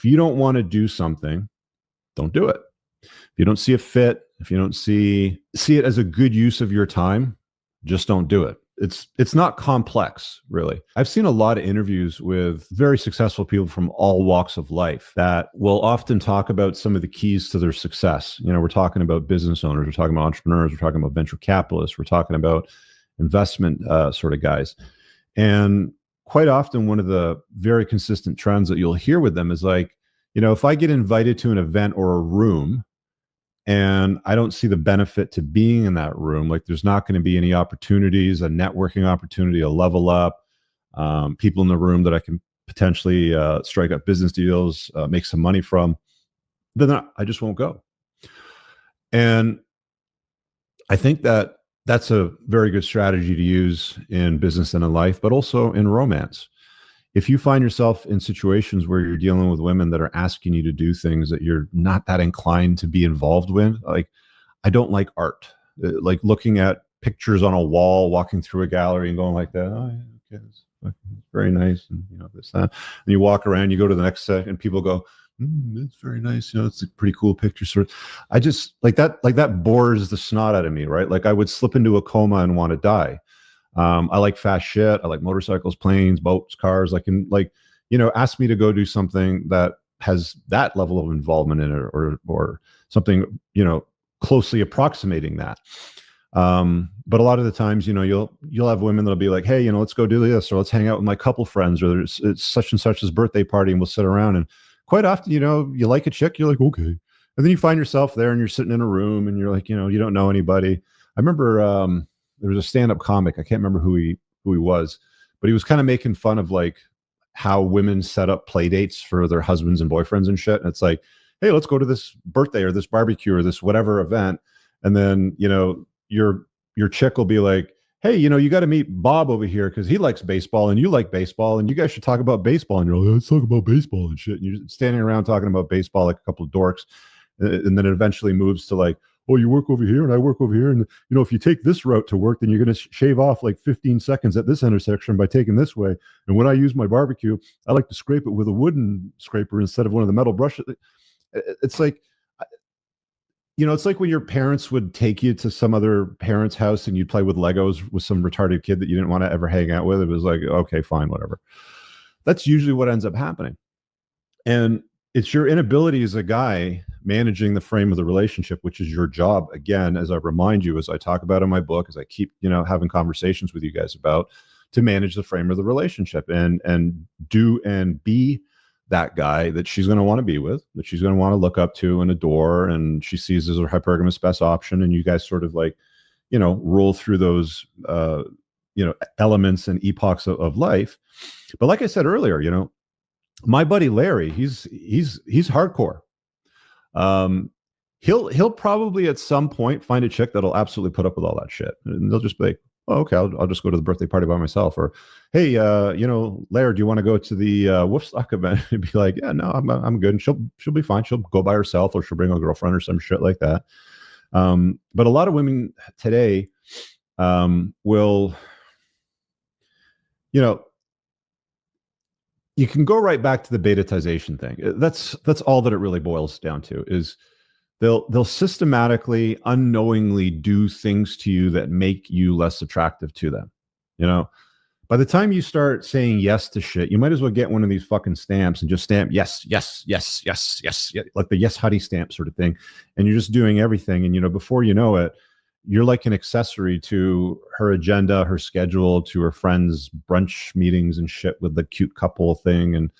if you don't want to do something, don't do it. If you don't see a fit, if you don't see it as a good use of your time, just don't do it. It's not complex, really. I've seen a lot of interviews with very successful people from all walks of life that will often talk about some of the keys to their success. We're talking about business owners, we're talking about entrepreneurs, we're talking about venture capitalists, we're talking about investment sort of guys. And quite often, one of the very consistent trends that you'll hear with them is like, if I get invited to an event or a room and I don't see the benefit to being in that room, like there's not going to be any opportunities, a networking opportunity, a level up, people in the room that I can potentially strike up business deals, make some money from, then I just won't go. And I think that that's a very good strategy to use in business and in life, but also in romance. If you find yourself in situations where you're dealing with women that are asking you to do things that you're not that inclined to be involved with, like, I don't like art, like looking at pictures on a wall, walking through a gallery and going like that. Oh, yeah, okay, it's very nice. And this, that. And you walk around, you go to the next set and people go, it's very nice. It's a pretty cool picture. Sort of, I just like that bores the snot out of me, right? Like I would slip into a coma and want to die. I like fast shit. I like motorcycles, planes, boats, cars. Ask me to go do something that has that level of involvement in it, or something, closely approximating that. But a lot of the times, you'll have women that'll be like, hey, let's go do this, or let's hang out with my couple friends, or it's such and such's birthday party, and we'll sit around. And quite often, you like a chick, you're like, okay, and then you find yourself there, and you're sitting in a room, and you're like, you don't know anybody. I remember. There was a stand-up comic. I can't remember who he was, but he was kind of making fun of like how women set up play dates for their husbands and boyfriends and shit. And it's like, hey, let's go to this birthday or this barbecue or this whatever event. And then, your chick will be like, hey, you got to meet Bob over here because he likes baseball and you like baseball and you guys should talk about baseball. And you're like, let's talk about baseball and shit. And you're standing around talking about baseball like a couple of dorks. And then it eventually moves to like, oh, you work over here and I work over here. And, if you take this route to work, then you're going to shave off like 15 seconds at this intersection by taking this way. And when I use my barbecue, I like to scrape it with a wooden scraper instead of one of the metal brushes. It's like, it's like when your parents would take you to some other parent's house and you'd play with Legos with some retarded kid that you didn't want to ever hang out with. It was like, okay, fine, whatever. That's usually what ends up happening. And it's your inability as a guy managing the frame of the relationship, which is your job. Again, as I remind you, as I talk about in my book, as I keep, having conversations with you guys about, to manage the frame of the relationship and do and be that guy that she's going to want to be with, that she's going to want to look up to and adore, and she sees as her hypergamous best option. And you guys sort of like, roll through those, elements and epochs of life. But like I said earlier, my buddy Larry, he's hardcore. He'll probably at some point find a chick that'll absolutely put up with all that shit, and they'll just be like, oh, okay, I'll just go to the birthday party by myself. Or, hey, Larry, do you want to go to the Woofstock event? And be like, yeah, no, I'm good. And she'll be fine. She'll go by herself, or she'll bring a girlfriend or some shit like that. But a lot of women today will, you can go right back to the betatization thing. That's all that it really boils down to, is they'll systematically, unknowingly do things to you that make you less attractive to them. By the time you start saying yes to shit, you might as well get one of these fucking stamps and just stamp yes, yes, yes, yes, yes, yes, like the yes honey stamp sort of thing. And you're just doing everything. And before you know it, you're like an accessory to her agenda, her schedule, to her friends' brunch meetings and shit with the cute couple thing. And,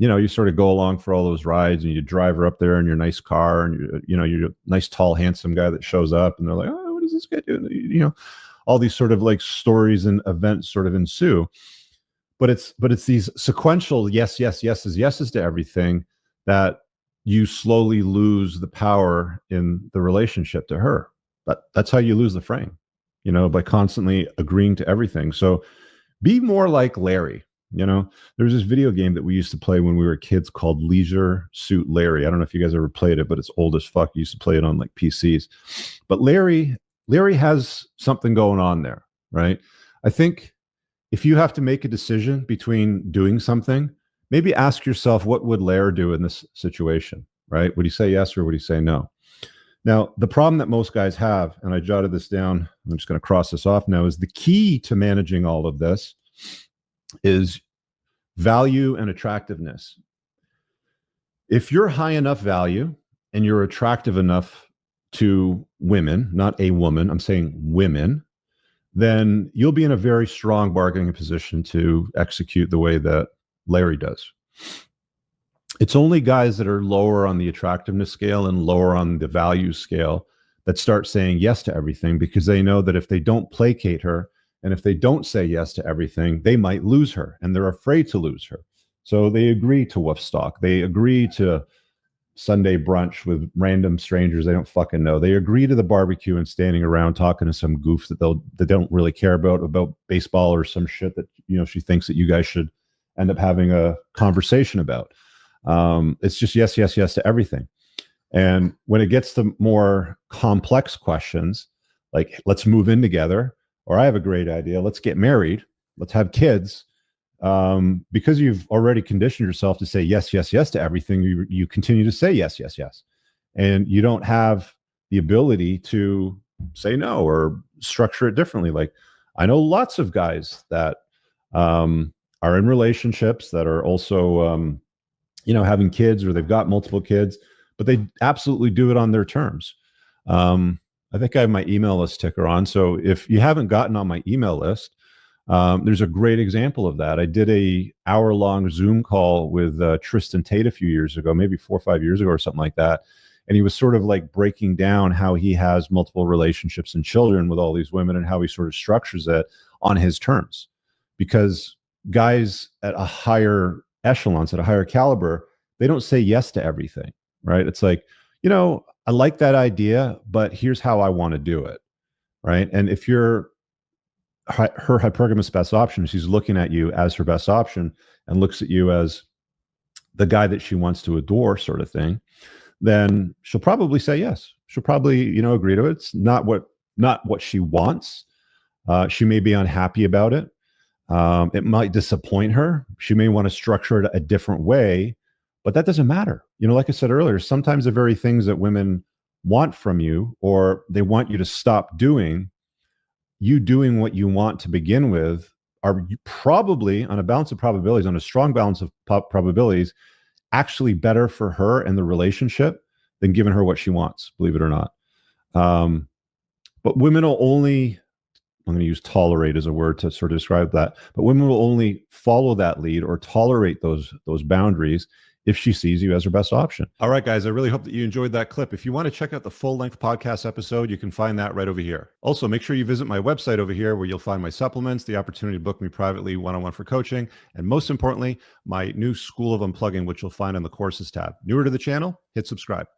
you sort of go along for all those rides, and you drive her up there in your nice car, and you're a nice, tall, handsome guy that shows up, and they're like, oh, what is this guy doing? All these sort of like stories and events sort of ensue. But it's these sequential yes, yes, yeses, yeses to everything that you slowly lose the power in the relationship to her. That's how you lose the frame, by constantly agreeing to everything. So be more like Larry. There's this video game that we used to play when we were kids called Leisure Suit Larry. I don't know if you guys ever played it, but it's old as fuck. You used to play it on like PCs. But Larry has something going on there, right? I think if you have to make a decision between doing something, maybe ask yourself, what would Lair do in this situation, right? Would he say yes or would he say no? Now, the problem that most guys have, and I jotted this down, I'm just going to cross this off now, is the key to managing all of this is value and attractiveness. If you're high enough value and you're attractive enough to women, not a woman, I'm saying women, then you'll be in a very strong bargaining position to execute the way that Larry does. It's only guys that are lower on the attractiveness scale and lower on the value scale that start saying yes to everything, because they know that if they don't placate her and if they don't say yes to everything, they might lose her, and they're afraid to lose her. So they agree to wolf stalk. They agree to Sunday brunch with random strangers they don't fucking know. They agree to the barbecue and standing around talking to some goof that they don't really care about baseball or some shit that, you know, she thinks that you guys should end up having a conversation about. It's just yes, yes, yes to everything. And when it gets to more complex questions, like let's move in together, or I have a great idea, let's get married, let's have kids, because you've already conditioned yourself to say yes, yes, yes to everything, you continue to say yes, yes, yes. And you don't have the ability to say no or structure it differently. Like, I know lots of guys that are in relationships that are also having kids, or they've got multiple kids, but they absolutely do it on their terms. I think I have my email list ticker on. So if you haven't gotten on my email list, there's a great example of that. I did a hour-long Zoom call with Tristan Tate a few years ago, maybe 4 or 5 years ago or something like that. And he was sort of like breaking down how he has multiple relationships and children with all these women and how he sort of structures it on his terms. Because guys at a higher echelons, at a higher caliber, they don't say yes to everything, right? It's like, I like that idea, but here's how I want to do it, right? And if you're her hypergamous best option, she's looking at you as her best option and looks at you as the guy that she wants to adore, sort of thing, then she'll probably say yes. She'll probably, agree to it. It's not what she wants. She may be unhappy about it. It might disappoint her. She may want to structure it a different way, but that doesn't matter. Like I said earlier, sometimes the very things that women want from you, or they want you to stop doing, you doing what you want to begin with, are probably, on a balance of probabilities, on a strong balance of probabilities, actually better for her and the relationship than giving her what she wants, believe it or not. But women will only, I'm going to use tolerate as a word to sort of describe that, but women will only follow that lead or tolerate those boundaries if she sees you as her best option. All right, guys, I really hope that you enjoyed that clip. If you want to check out the full-length podcast episode, you can find that right over here. Also, make sure you visit my website over here, where you'll find my supplements, the opportunity to book me privately one-on-one for coaching, and most importantly, my new School of Unplugging, which you'll find on the courses tab. Newer to the channel, hit subscribe.